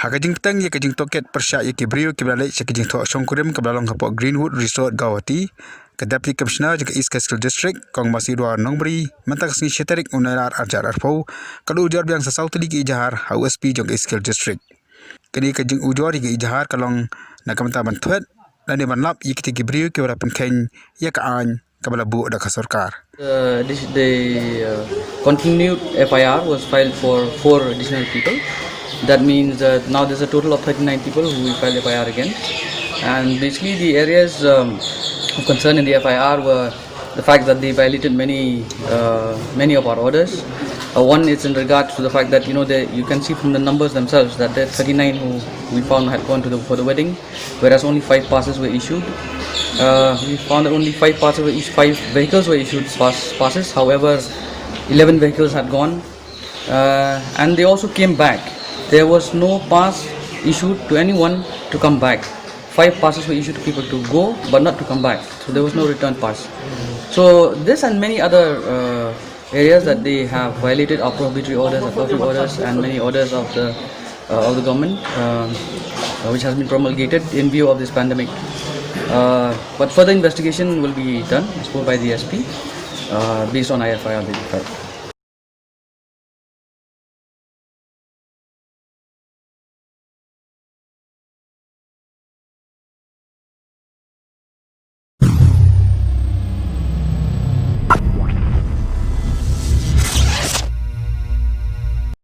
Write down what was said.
Hakajing petang ya kajing toket persya ya kibriu kibalai sekajing thok songkurim kebalang kapok Greenwood Resort Gawati ke Deputy Commissioner juga East Coastal District kong masih dua Nongbri mentak sengi syetarik unarar arjar arfau kalau ujar biang sesau tadi ke ijahar HUSP jong East Coastal District kini kajing ujar ke ijahar kalong nakamta bantuat dan di manlap ya kita kibriu kibalapan keng ya kaan kabala bu ada kasorkar. The continued FIR was filed for 4 additional people. That means that now there's a total of 39 people who will file FIR against. And basically the areas of concern in the FIR were the fact that they violated many of our orders. One is in regards to the fact that you can see from the numbers themselves that there are 39 who we found had gone for the wedding, whereas only 5 passes were issued. We found that only 5 vehicles were issued passes. However, 11 vehicles had gone, and they also came back. There was no pass issued to anyone to come back. 5 passes were issued to people to go, but not to come back. So there was no return pass. So this and many other areas that they have violated our prohibitory orders, and many orders of the government, which has been promulgated in view of this pandemic. But further investigation will be done as per by the SP based on IFIR.